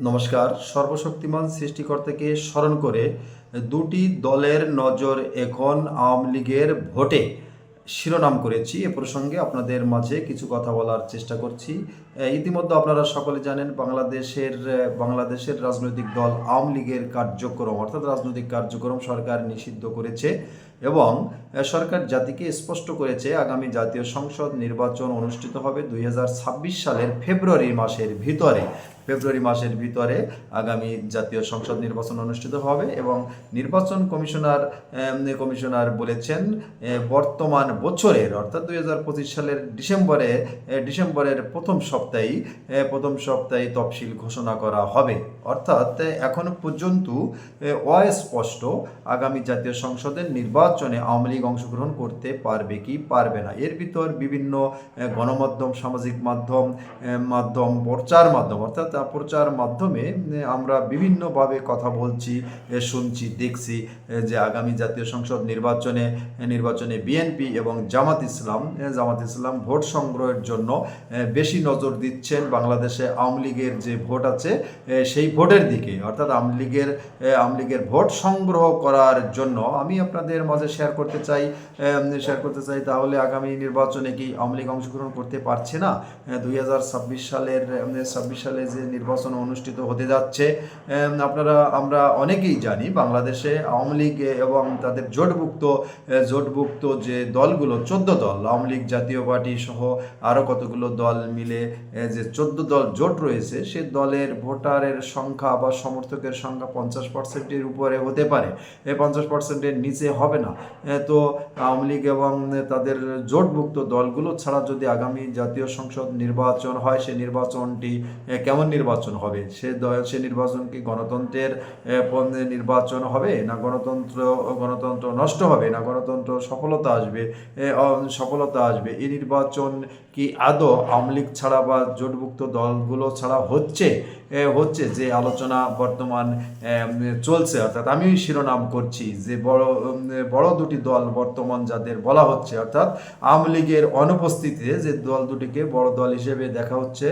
নমস্কার। সর্বশক্তিমান সৃষ্টিকর্তাকে স্মরণ করে দুটি দলের নজর এখন আওয়ামী লীগের ভোটে শিরোনাম করেছি। এ প্রসঙ্গে আপনাদের মাঝে কিছু কথা বলার চেষ্টা করছি। ইতিমধ্যে আপনারা সকলে জানেন বাংলাদেশের রাজনৈতিক দল আওয়ামী লীগের কার্যক্রম অর্থাৎ রাজনৈতিক কার্যক্রম সরকার নিষিদ্ধ করেছে এবং সরকার জাতিকে স্পষ্ট করেছে আগামী জাতীয় সংসদ নির্বাচন অনুষ্ঠিত হবে 2026 সালের ফেব্রুয়ারি মাসের ভিতরে আগামী জাতীয় সংসদ নির্বাচন অনুষ্ঠিত হবে এবং নির্বাচন কমিশনার বলেছেন বর্তমান বছরের অর্থাৎ 2025 সালের ডিসেম্বরের প্রথম সপ্তাহে তফসিল ঘোষণা করা হবে। অর্থাৎ এখনো পর্যন্ত অস্পষ্ট আগামী জাতীয় সংসদের নির্বাচনে আওয়ামী লীগ অংশগ্রহণ করতে পারবে কি পারবে না। এর ভিতর বিভিন্ন গণমাধ্যম, সামাজিক মাধ্যম, প্রচার মাধ্যমে আমরা বিভিন্নভাবে কথা বলছি, শুনছি, দেখছি যে আগামী জাতীয় সংসদ নির্বাচনে বিএনপি এবং জামাত ইসলাম ভোট সংগ্রহের জন্য বেশি নজর দিচ্ছেন বাংলাদেশে আওয়ামী লীগের যে ভোট আছে সেই ভোটের দিকে, অর্থাৎ আওয়ামী লীগের ভোট সংগ্রহ করার জন্য আমি আপনাদের মাঝে শেয়ার করতে চাই তাহলে আগামী নির্বাচনে কি আওয়ামী লীগ অংশগ্রহণ করতে পারছে না? 2026 সালে যে নির্বাচন অনুষ্ঠিত হতে যাচ্ছে, আমরা অনেকেই জানি বাংলাদেশে আওয়ামী লীগ এবং তাদের জোটভুক্ত যে দলগুলো 14 দল, আওয়ামী লীগ, জাতীয় পার্টি সহ আরও কতগুলো দল মিলে যে 14 দল জোট রয়েছে, সে দলের ভোটারের সংখ্যা বা সমর্থকের সংখ্যা 50%-এর উপরে হতে পারে, 50%-এর নিচে হবে না। তো আওয়ামী লীগ এবং তাদের জোটভুক্ত দলগুলো ছাড়া যদি আগামী জাতীয় সংসদ নির্বাচন হয়, সে নির্বাচনটি কেমন নির্বাচন হবে? সে নির্বাচন কি গণতন্ত্রের নির্বাচন হবে, না গণতন্ত্র নষ্ট হবে, না গণতন্ত্র সফলতা আসবে? এই নির্বাচন কি আদৌ আওয়ামী লীগ ছাড়া বা জোটভুক্ত দলগুলো ছাড়া হচ্ছে যে আলোচনা বর্তমান চলছে? অর্থাৎ আমি শিরোনাম করছি যে বড় দুটি দল বর্তমান যাদের বলা হচ্ছে, অর্থাৎ আওয়ামী লীগের অনুপস্থিতিতে যে দল দুটিকে বড় দল হিসেবে দেখা হচ্ছে,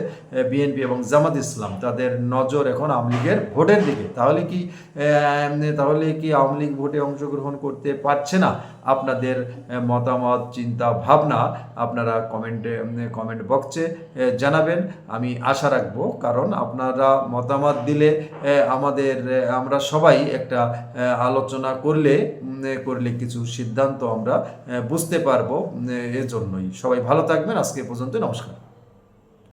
বিএনপি এবং জামাত ইসলাম, তাদের নজর এখন আওয়ামী লীগের ভোটের দিকে। তাহলে কি আওয়ামী লীগ ভোটে অংশগ্রহণ করতে পারছে না? আপনাদের মতামত, চিন্তা ভাবনা আপনারা কমেন্ট বক্সে জানাবেন। আমি আশা রাখবো, কারণ আপনারা মতামত দিলে আমরা সবাই একটা আলোচনা করলে কিছু সিদ্ধান্ত আমরা বুঝতে পারবো। এজন্যই সবাই ভালো থাকবেন। আজকে পর্যন্ত, নমস্কার।